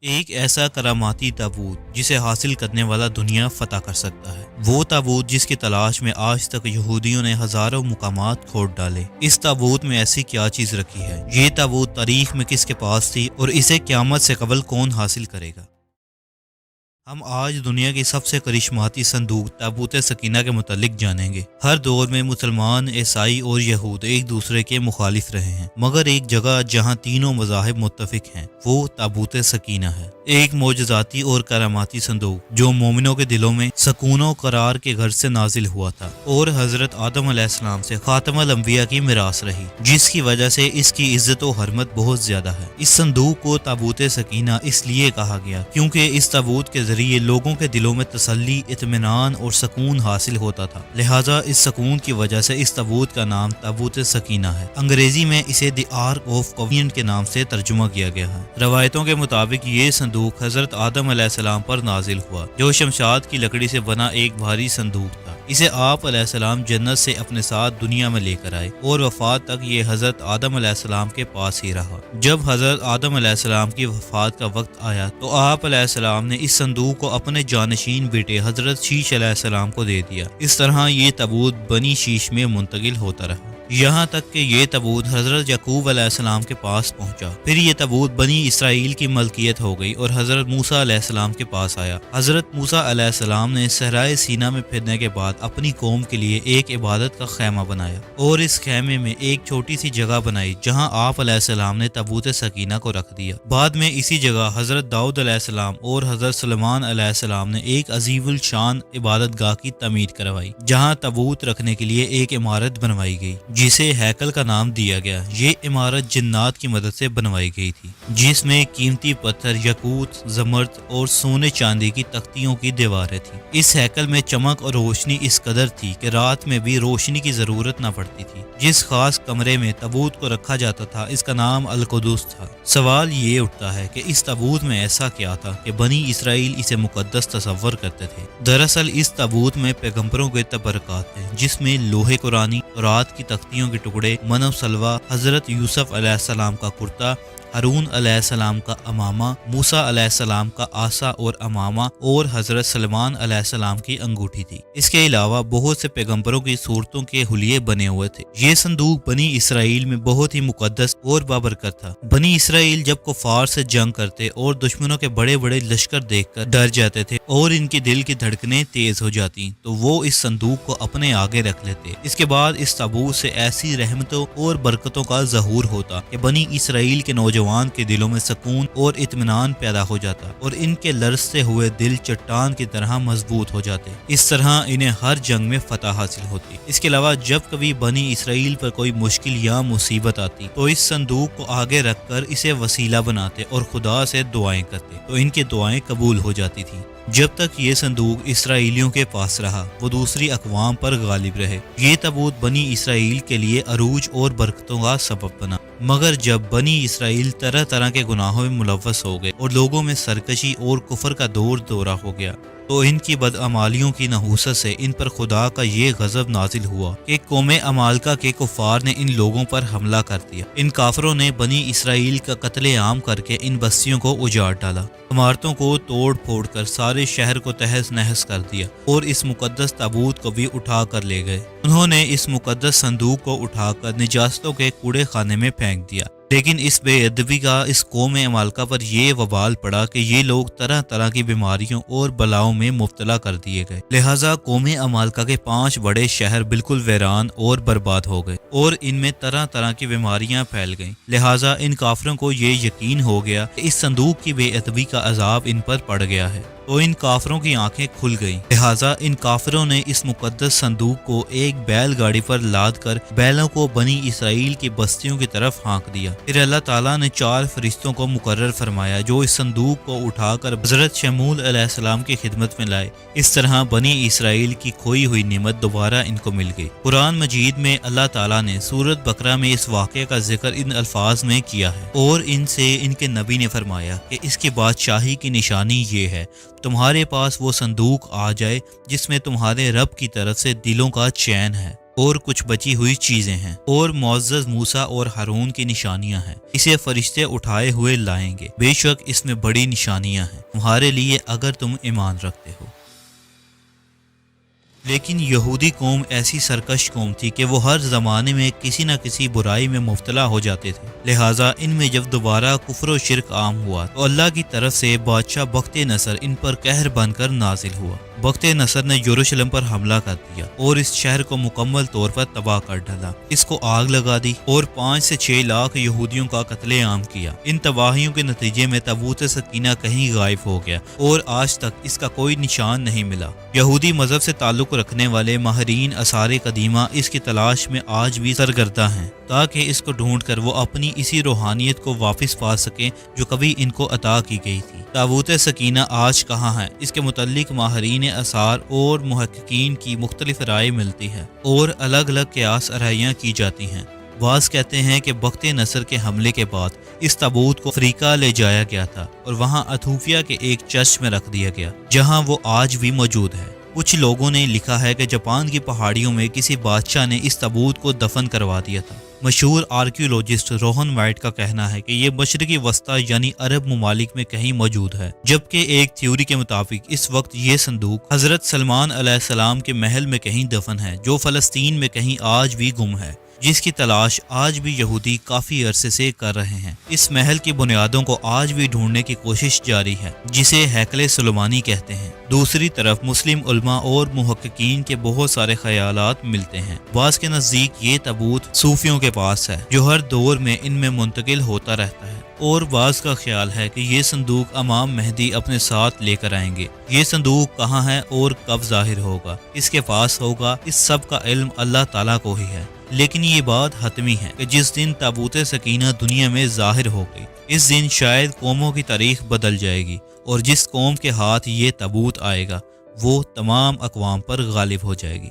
ایک ایسا کراماتی تابوت جسے حاصل کرنے والا دنیا فتح کر سکتا ہے، وہ تابوت جس کی تلاش میں آج تک یہودیوں نے ہزاروں مقامات کھود ڈالے۔ اس تابوت میں ایسی کیا چیز رکھی ہے؟ یہ تابوت تاریخ میں کس کے پاس تھی اور اسے قیامت سے قبل کون حاصل کرے گا؟ ہم آج دنیا کی سب سے کرشماتی صندوق تابوت سکینہ کے متعلق جانیں گے۔ ہر دور میں مسلمان، عیسائی اور یہود ایک دوسرے کے مخالف رہے ہیں، مگر ایک جگہ جہاں تینوں مذاہب متفق ہیں وہ تابوت سکینہ ہے، ایک معجزاتی اور کراماتی صندوق جو مومنوں کے دلوں میں سکون و قرار کے گھر سے نازل ہوا تھا اور حضرت آدم علیہ السلام سے خاتم الانبیاء کی میراث رہی، جس کی وجہ سے اس کی عزت و حرمت بہت زیادہ ہے۔ اس صندوق کو تابوت سکینہ اس لیے کہا گیا کیونکہ اس تابوت کے ذریعے لوگوں کے دلوں میں تسلی، اطمینان اور سکون حاصل ہوتا تھا، لہٰذا اس سکون کی وجہ سے اس تابوت کا نام تابوت سکینہ ہے۔ انگریزی میں اسے دی آرک آف کویننٹ کے نام سے ترجمہ کیا گیا ہے۔ روایتوں کے مطابق یہ صندوق حضرت آدم علیہ السلام پر نازل ہوا، جو شمشاد کی لکڑی سے بنا ایک بھاری صندوق تھا۔ اسے آپ علیہ السلام جنت سے اپنے ساتھ دنیا میں لے کر آئے اور وفات تک یہ حضرت آدم علیہ السلام کے پاس ہی رہا۔ جب حضرت آدم علیہ السلام کی وفات کا وقت آیا تو آپ علیہ السلام نے اس صندوق کو اپنے جانشین بیٹے حضرت شیش علیہ السلام کو دے دیا۔ اس طرح یہ تابوت بنی شیش میں منتقل ہوتا رہا، یہاں تک کہ یہ تابوت حضرت یعقوب علیہ السلام کے پاس پہنچا۔ پھر یہ تابوت بنی اسرائیل کی ملکیت ہو گئی اور حضرت موسیٰ علیہ السلام کے پاس آیا۔ حضرت موسیٰ علیہ السلام نے صحرائے سینا میں پھرنے کے بعد اپنی قوم کے لیے ایک عبادت کا خیمہ بنایا اور اس خیمے میں ایک چھوٹی سی جگہ بنائی جہاں آپ علیہ السلام نے تابوت سکینہ کو رکھ دیا۔ بعد میں اسی جگہ حضرت داؤد علیہ السلام اور حضرت سلیمان علیہ السلام نے ایک عظیم الشان عبادت گاہ کی تعمیر کروائی، جہاں تابوت رکھنے کے لیے ایک عمارت بنوائی گئی جسے ہیکل کا نام دیا گیا۔ یہ عمارت جنات کی مدد سے بنوائی گئی تھی، جس میں قیمتی پتھر، یاقوت، زمرد اور سونے چاندی کی تختیوں کی دیواریں تھیں۔ اس ہیکل میں چمک اور روشنی اس قدر تھی کہ رات میں بھی روشنی کی ضرورت نہ پڑتی تھی۔ جس خاص کمرے میں تابوت کو رکھا جاتا تھا اس کا نام القدس تھا۔ سوال یہ اٹھتا ہے کہ اس تابوت میں ایسا کیا تھا کہ بنی اسرائیل اسے مقدس تصور کرتے تھے؟ دراصل اس تابوت میں پیغمبروں کے تبرکات تھے، جس میں لوح قرآنی، رات کی تختیوں کے ٹکڑے، منو سلوا، حضرت یوسف علیہ السلام کا کرتا، ہارون علیہ السلام کا امامہ، موسیٰ علیہ السلام کا عصا اور امامہ اور حضرت سلیمان علیہ السلام کی انگوٹھی تھی۔ اس کے علاوہ بہت سے پیغمبروں کی صورتوں کے حلیے بنے ہوئے تھے۔ یہ صندوق بنی اسرائیل میں بہت ہی مقدس اور بابرکت تھا۔ بنی اسرائیل جب کفار سے جنگ کرتے اور دشمنوں کے بڑے بڑے لشکر دیکھ کر ڈر جاتے تھے اور ان کے دل کی دھڑکنیں تیز ہو جاتی تو وہ اس صندوق کو اپنے آگے رکھ لیتے۔ اس کے بعد اس تابوت سے ایسی رحمتوں اور برکتوں کا ظہور ہوتا کہ بنی اسرائیل کے نوجوان کے دلوں میں سکون اور اطمینان پیدا ہو جاتا اور ان کے لرزتے ہوئے دل چٹان کی طرح مضبوط ہو جاتے۔ اس طرح انہیں ہر جنگ میں فتح حاصل ہوتی۔ اس کے علاوہ جب کبھی بنی اسرائیل پر کوئی مشکل یا مصیبت آتی تو اس صندوق کو آگے رکھ کر اسے وسیلہ بناتے اور خدا سے دعائیں کرتے تو ان کی دعائیں قبول ہو جاتی تھیں۔ جب تک یہ صندوق اسرائیلیوں کے پاس رہا وہ دوسری اقوام پر غالب رہے۔ یہ تابوت بنی اسرائیل کے لیے عروج اور برکتوں کا سبب بنا، مگر جب بنی اسرائیل طرح طرح کے گناہوں میں ملوث ہو گئے اور لوگوں میں سرکشی اور کفر کا دور دورہ ہو گیا تو ان کی بدعمالیوں کی نحوست سے ان پر خدا کا یہ غضب نازل ہوا کہ قوم عمالقہ کے کفار نے ان لوگوں پر حملہ کر دیا۔ ان کافروں نے بنی اسرائیل کا قتل عام کر کے ان بستیوں کو اجاڑ ڈالا، عمارتوں کو توڑ پھوڑ کر سارے شہر کو تہس نہس کر دیا اور اس مقدس تابوت کو بھی اٹھا کر لے گئے۔ انہوں نے اس مقدس صندوق کو اٹھا کر نجاستوں کے کوڑے خانے میں پھینک دیا۔ لیکن اس بے ادبی کا اس قوم عمالقہ پر یہ وبال پڑا کہ یہ لوگ طرح طرح کی بیماریوں اور بلاؤں میں مبتلا کر دیے گئے، لہٰذا قوم عمالقہ کے 5 بڑے شہر بالکل ویران اور برباد ہو گئے اور ان میں طرح طرح کی بیماریاں پھیل گئیں۔ لہٰذا ان کافروں کو یہ یقین ہو گیا کہ اس صندوق کی بے ادبی کا عذاب ان پر پڑ گیا ہے تو ان کافروں کی آنکھیں کھل گئیں۔ لہٰذا ان کافروں نے اس مقدس صندوق کو ایک بیل گاڑی پر لاد کر بیلوں کو بنی اسرائیل کی بستیوں کی طرف ہانک دیا۔ پھر اللہ تعالیٰ نے 4 فرشتوں کو مقرر فرمایا جو اس صندوق کو اٹھا کر حضرت شمول علیہ السلام کی خدمت میں لائے۔ اس طرح بنی اسرائیل کی کھوئی ہوئی نعمت دوبارہ ان کو مل گئی۔ قرآن مجید میں اللہ تعالیٰ نے سورۃ بقرہ میں اس واقعے کا ذکر ان الفاظ میں کیا ہے اور ان سے ان کے نبی نے فرمایا کہ اس کی بادشاہی کی نشانی یہ ہے، تمہارے پاس وہ صندوق آ جائے جس میں تمہارے رب کی طرف سے دلوں کا چین ہے۔ اور کچھ بچی ہوئی چیزیں ہیں اور معزز موسیٰ اور ہارون کی نشانیاں ہیں، اسے فرشتے اٹھائے ہوئے لائیں گے، بے شک اس میں بڑی نشانیاں ہیں تمہارے لیے اگر تم ایمان رکھتے ہو۔ لیکن یہودی قوم ایسی سرکش قوم تھی کہ وہ ہر زمانے میں کسی نہ کسی برائی میں مبتلا ہو جاتے تھے، لہٰذا ان میں جب دوبارہ کفر و شرک عام ہوا تو اللہ کی طرف سے بادشاہ بخت نصر ان پر قہر بن کر نازل ہوا۔ بخت نصر نے یروشلم پر حملہ کر دیا اور اس شہر کو مکمل طور پر تباہ کر ڈالا، اس کو آگ لگا دی اور 5 سے 6 لاکھ یہودیوں کا قتل عام کیا۔ ان تباہیوں کے نتیجے میں تابوت سکینہ کہیں غائب ہو گیا اور آج تک اس کا کوئی نشان نہیں ملا۔ یہودی مذہب سے تعلق رکھنے والے ماہرین آثار قدیمہ اس کی تلاش میں آج بھی سرگردہ ہیں تاکہ اس کو ڈھونڈ کر وہ اپنی اسی روحانیت کو واپس پا سکیں جو کبھی ان کو عطا کی گئی تھی۔ تابوت سکینہ آج کہاں ہے، اس کے متعلق ماہرین آثار اور محققین کی مختلف رائے ملتی ہے اور الگ الگ قیاس آرائیاں کی جاتی ہیں۔ بعض کہتے ہیں کہ بخت نصر کے حملے کے بعد اس تابوت کو افریقہ لے جایا گیا تھا اور وہاں اتھوفیا کے ایک چرچ میں رکھ دیا گیا جہاں وہ آج بھی موجود ہے۔ کچھ لوگوں نے لکھا ہے کہ جاپان کی پہاڑیوں میں کسی بادشاہ نے اس تابوت کو دفن کروا دیا تھا۔ مشہور آرکیولوجسٹ روہن وائٹ کا کہنا ہے کہ یہ مشرقی وسطی یعنی عرب ممالک میں کہیں موجود ہے، جبکہ ایک تھیوری کے مطابق اس وقت یہ صندوق حضرت سلمان علیہ السلام کے محل میں کہیں دفن ہے جو فلسطین میں کہیں آج بھی گم ہے، جس کی تلاش آج بھی یہودی کافی عرصے سے کر رہے ہیں۔ اس محل کی بنیادوں کو آج بھی ڈھونڈنے کی کوشش جاری ہے جسے ہیکل سلیمانی کہتے ہیں۔ دوسری طرف مسلم علماء اور محققین کے بہت سارے خیالات ملتے ہیں۔ بعض کے نزدیک یہ تابوت صوفیوں کے پاس ہے جو ہر دور میں ان میں منتقل ہوتا رہتا ہے، اور بعض کا خیال ہے کہ یہ صندوق امام مہدی اپنے ساتھ لے کر آئیں گے۔ یہ صندوق کہاں ہے اور کب ظاہر ہوگا، اس کے پاس ہوگا، اس سب کا علم اللہ تعالیٰ کو ہی ہے۔ لیکن یہ بات حتمی ہے کہ جس دن تابوت سکینہ دنیا میں ظاہر ہو گئی، اس دن شاید قوموں کی تاریخ بدل جائے گی، اور جس قوم کے ہاتھ یہ تابوت آئے گا وہ تمام اقوام پر غالب ہو جائے گی۔